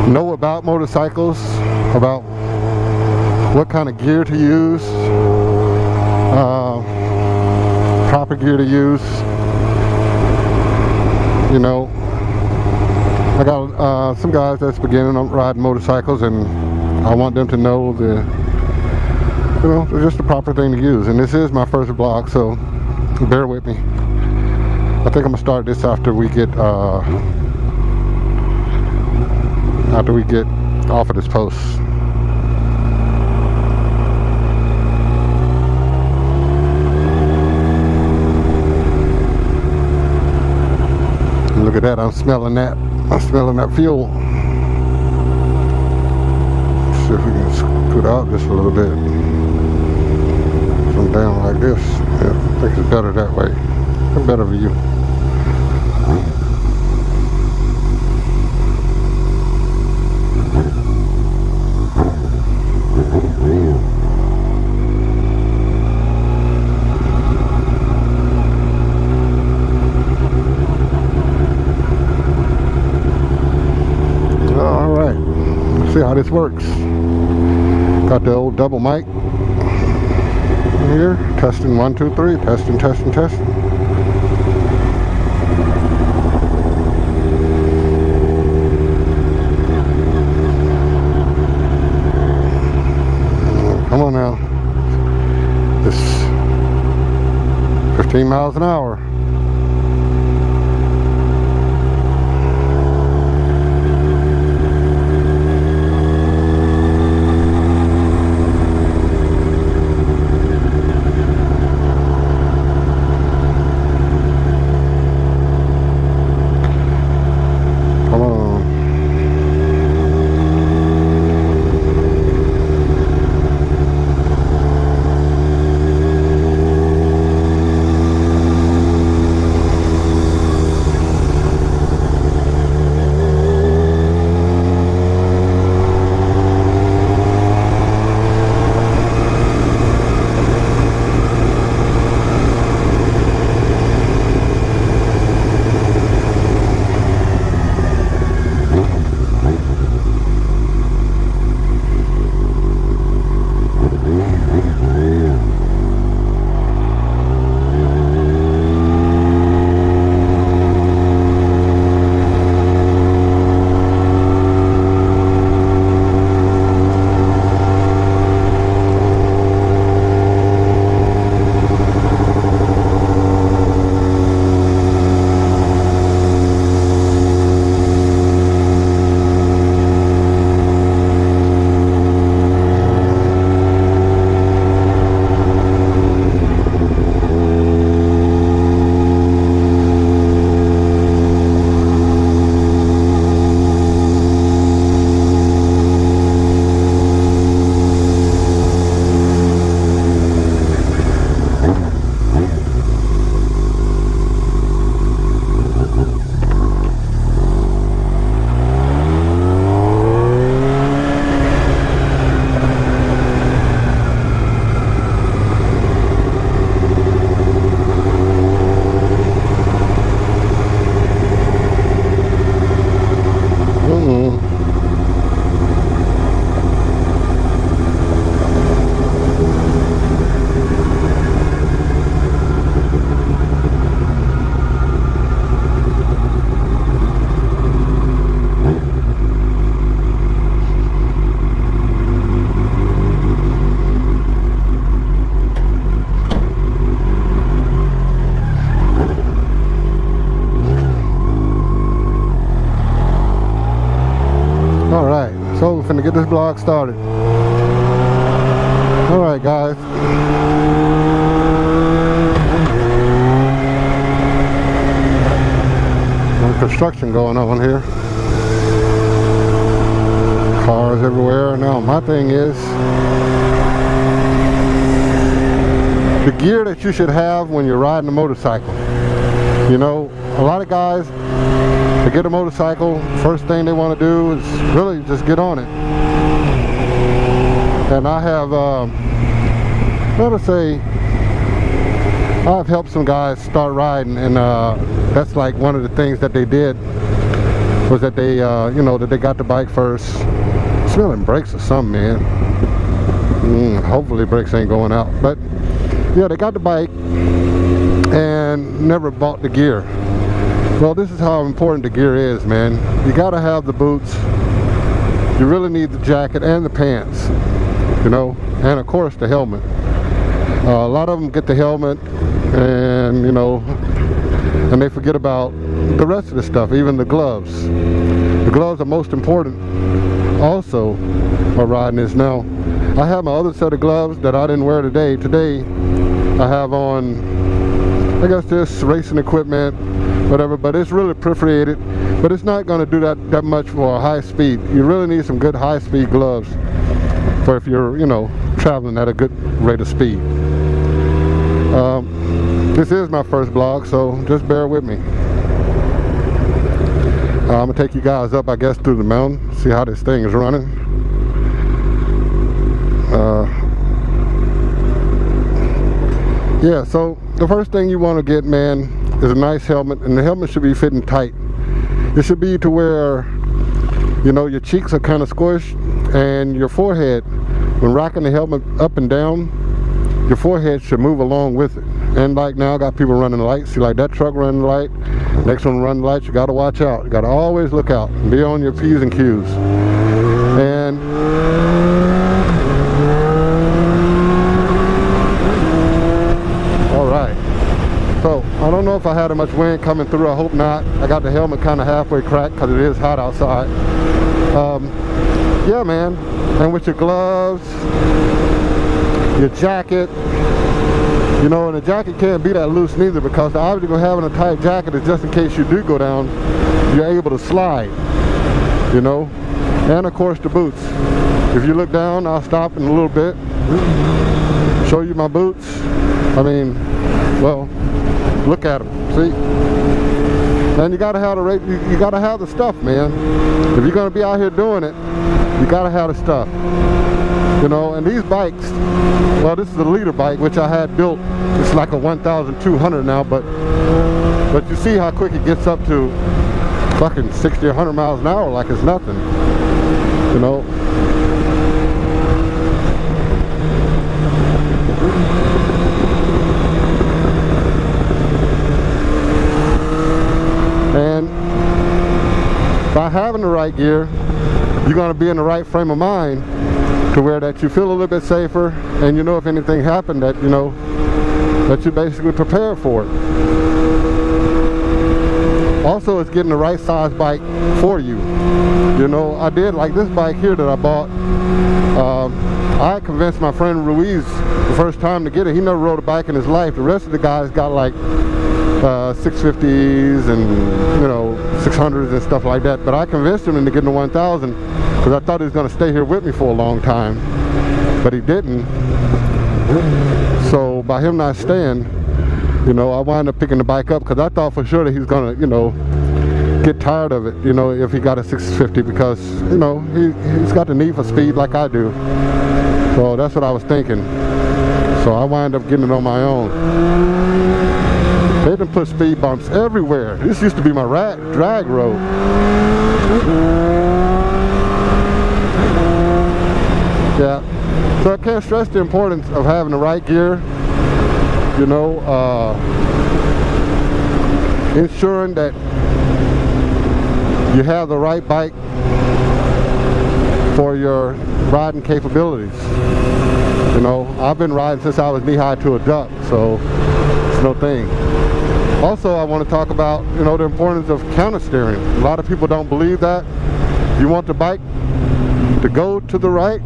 know about motorcycles, about what kind of gear to use, proper gear to use. You know, I got some guys that's beginning on riding motorcycles, and I want them to know the, you know, just the proper thing to use. And this is my first vlog, so bear with me. I think I'm gonna start this after we get off of this post. Look at that, I'm smelling that fuel. Let's see if we can scoot out just a little bit. Come down like this. Yeah, I think it's better that way. A better view. See how this works. Got the old double mic here. Testing 1, 2, 3. Testing. Come on now. It's 15 miles an hour. So we're finna get this vlog started. Alright guys. Some construction going on here. Cars everywhere. Now my thing is, the gear that you should have when you're riding a motorcycle. You know, a lot of guys, to get a motorcycle, first thing they want to do is really just get on it. And I have, let us say, I've helped some guys start riding, and that's like one of the things that they did was that they, you know, that they got the bike first. Smelling brakes or something, man. Hopefully brakes ain't going out. But yeah, they got the bike and never bought the gear. Well, this is how important the gear is, man. You gotta have the boots. You really need the jacket and the pants, you know, and of course the helmet. A lot of them get the helmet and, you know, and they forget about the rest of the stuff, even the gloves. The gloves are most important also while riding this. Now, I have my other set of gloves that I didn't wear today. Today, I have on, I guess this racing equipment, whatever, but it's really perforated, but it's not going to do that much for a high speed. You really need some good high speed gloves for if you're, you know, traveling at a good rate of speed. This is my first vlog, so just bear with me. I'm gonna take you guys up, I guess, through the mountain, see how this thing is running. Yeah, so the first thing you want to get, man, is a nice helmet, and the helmet should be fitting tight. It should be to where, you know, your cheeks are kind of squished, and your forehead, when rocking the helmet up and down, your forehead should move along with it. And like now, I got people running lights. See, like that truck running light, next one running lights. You got to watch out. You got to always look out and be on your P's and Q's. And all right. So I don't know if I had much wind coming through. I hope not. I got the helmet kind of halfway cracked because it is hot outside. Yeah, man. And with your gloves, your jacket, you know, and the jacket can't be that loose neither, because the object of having a tight jacket is just in case you do go down, you're able to slide, you know. And of course the boots. If you look down, I'll stop in a little bit, show you my boots. I mean, well, look at them, see? And you gotta have the you gotta have the stuff, man. If you're gonna be out here doing it, you gotta have the stuff. You know, and these bikes, well, this is a leader bike, which I had built. It's like a 1,200 now, but you see how quick it gets up to fucking 60 or 100 miles an hour like it's nothing, you know. And by having the right gear, you're going to be in the right frame of mind to where that you feel a little bit safer, and you know if anything happened that, you know, that you basically prepare for it. Also, it's getting the right size bike for you. You know, I did like this bike here that I bought. I convinced my friend Ruiz the first time to get it. He never rode a bike in his life. The rest of the guys got like 650s and, you know, 600s and stuff like that. But I convinced him into getting the 1000 because I thought he was going to stay here with me for a long time. But he didn't. So by him not staying, you know, I wound up picking the bike up because I thought for sure that he was going to, you know, get tired of it, you know, if he got a 650, because, you know, he's got the need for speed like I do. So that's what I was thinking. So I wound up getting it on my own. They done put speed bumps everywhere. This used to be my drag road. Yeah. So I can't stress the importance of having the right gear, you know, ensuring that you have the right bike for your riding capabilities. You know, I've been riding since I was knee-high to a duck, so it's no thing. Also, I want to talk about, you know, the importance of counter steering. A lot of people don't believe that. You want the bike to go to the right,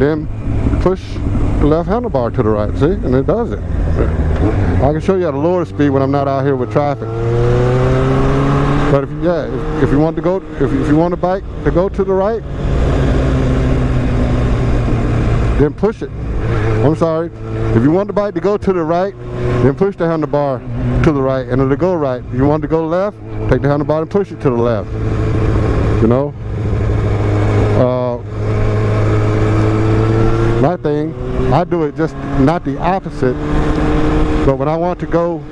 then push the left handlebar to the right, see, and it does it. I can show you at a lower speed when I'm not out here with traffic. But if you want to go, if you want the bike to go to the right, then push it. I'm sorry. If you want the bike to go to the right, then push the handlebar to the right, and it'll go right. If you want to go left, take the handlebar and push it to the left. You know. My thing, I do it just not the opposite, but when I want to go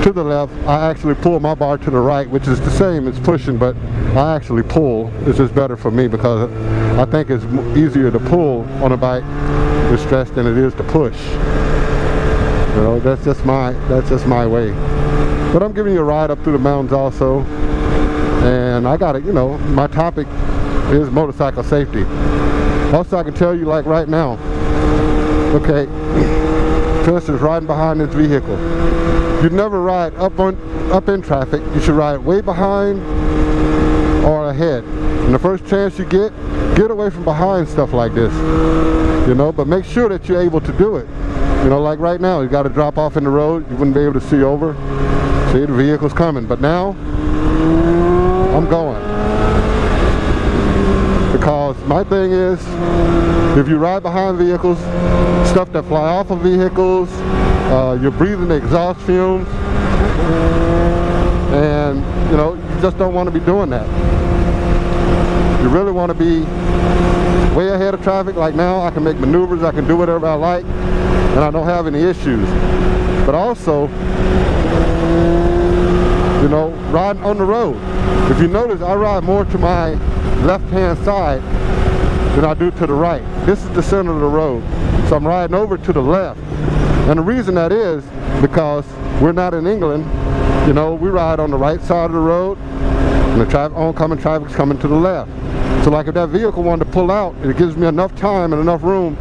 to the left, I actually pull my bar to the right, which is the same as pushing, but I actually pull. This is better for me because I think it's easier to pull on a bike with stress than it is to push. You know, that's just my way. But I'm giving you a ride up through the mountains also, and I got it. You know, my topic is motorcycle safety. Also, I can tell you, like right now, okay, for instance, riding behind this vehicle, you never ride up in traffic. You should ride way behind or ahead. And the first chance you get away from behind stuff like this. You know, but make sure that you're able to do it. You know, like right now, you got to drop off in the road. You wouldn't be able to see over. See, the vehicle's coming. But now, I'm going. Because my thing is, if you ride behind vehicles, stuff that fly off of vehicles, you're breathing the exhaust fumes, and you know, you just don't want to be doing that. You really want to be way ahead of traffic. Like now, I can make maneuvers, I can do whatever I like, and I don't have any issues. But also, you know, riding on the road. If you notice, I ride more to my left-hand side than I do to the right. This is the center of the road, so I'm riding over to the left. And the reason that is because we're not in England. You know, we ride on the right side of the road, and the oncoming traffic's coming to the left. So like if that vehicle wanted to pull out, it gives me enough time and enough room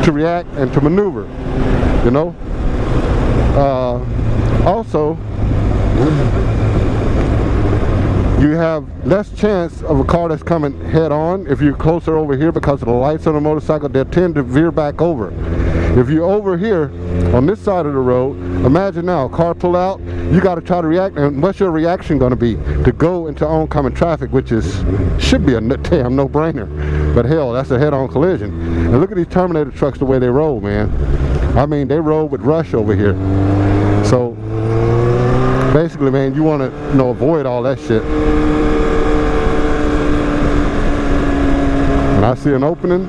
to react and to maneuver, you know. Also, you have less chance of a car that's coming head on if you're closer over here, because of the lights on a motorcycle. They'll tend to veer back over. If you're over here on this side of the road, imagine now a car pull out, you got to try to react, and what's your reaction going to be? To go into oncoming traffic, which should be a damn no-brainer, but hell, that's a head-on collision. And look at these Terminator trucks, the way they roll, man. I mean, they roll with rush over here. So basically, man, you want to, you know, avoid all that shit. When I see an opening,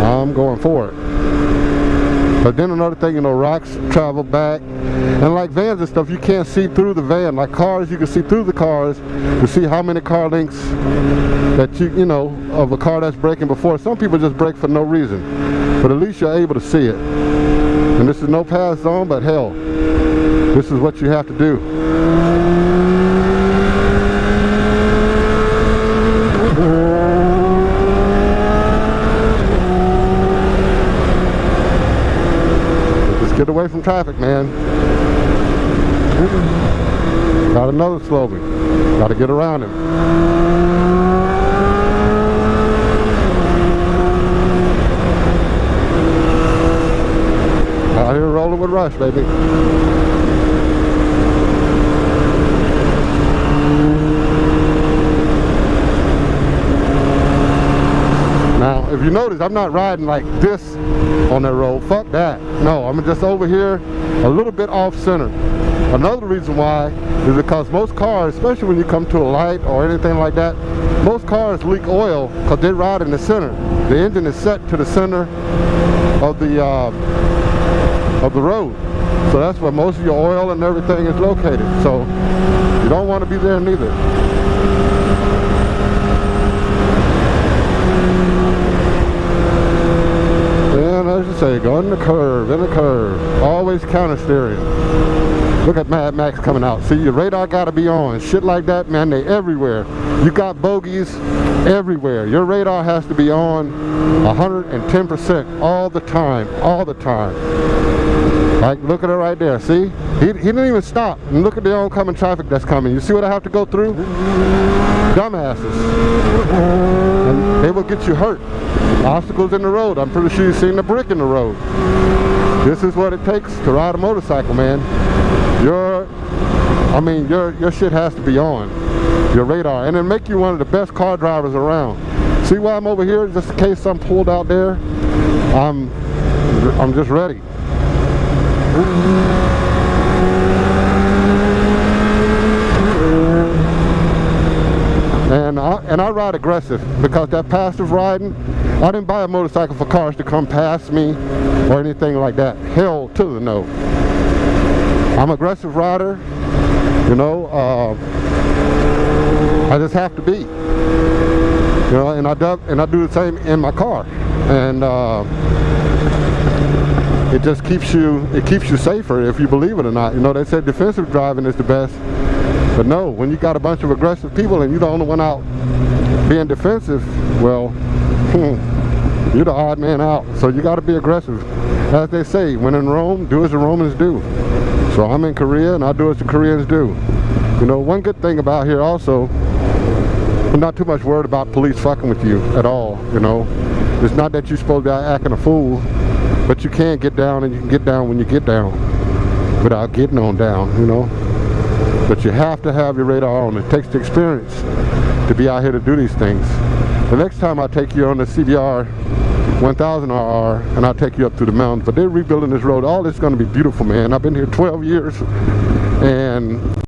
I'm going for it. But then another thing, you know, rocks travel back, and like vans and stuff, you can't see through the van. Like cars, you can see through the cars to see how many car links that you know, of a car that's braking before. Some people just brake for no reason, but at least you're able to see it. And this is no pass zone, but hell, this is what you have to do. Get away from traffic, man. Got another slogan. Got to get around him. Out here rolling with rush, baby. Now, if you notice, I'm not riding like this on that road. Fuck that. No, I'm just over here a little bit off center. Another reason why is because most cars, especially when you come to a light or anything like that, most cars leak oil because they ride in the center. The engine is set to the center of the road. So that's where most of your oil and everything is located. So you don't want to be there neither. As you say, go in the curve, always counter steering. Look at Mad Max coming out. See, your radar got to be on. Shit like that, man, they everywhere. You got bogeys everywhere. Your radar has to be on 110% all the time, Like, look at it right there, see? He didn't even stop. And look at the oncoming traffic that's coming. You see what I have to go through? Dumbasses. And they will get you hurt. Obstacles in the road. I'm pretty sure you've seen the brick in the road. This is what it takes to ride a motorcycle, man. Your shit has to be on. Your radar. And it'll make you one of the best car drivers around. See why I'm over here? Just in case I'm pulled out there. I'm just ready. And I ride aggressive because that passive riding, I didn't buy a motorcycle for cars to come past me or anything like that. Hell to the no. I'm an aggressive rider, you know. I just have to be, you know, and I do the same in my car, and it just keeps you safer, if you believe it or not. You know, they said defensive driving is the best, but no, when you got a bunch of aggressive people and you're the only one out being defensive, well, you're the odd man out. So you got to be aggressive. As they say, when in Rome, do as the Romans do. So I'm in Korea and I do as the Koreans do. You know, one good thing about here also, I'm not too much worried about police fucking with you at all, you know. It's not that you're supposed to be acting a fool, but you can get down, and you can get down when you get down without getting on down, you know. But you have to have your radar on. It takes the experience to be out here to do these things. The next time I take you on the CBR 1000RR and I'll take you up through the mountains, but they're rebuilding this road. All this is going to be beautiful, man. I've been here 12 years and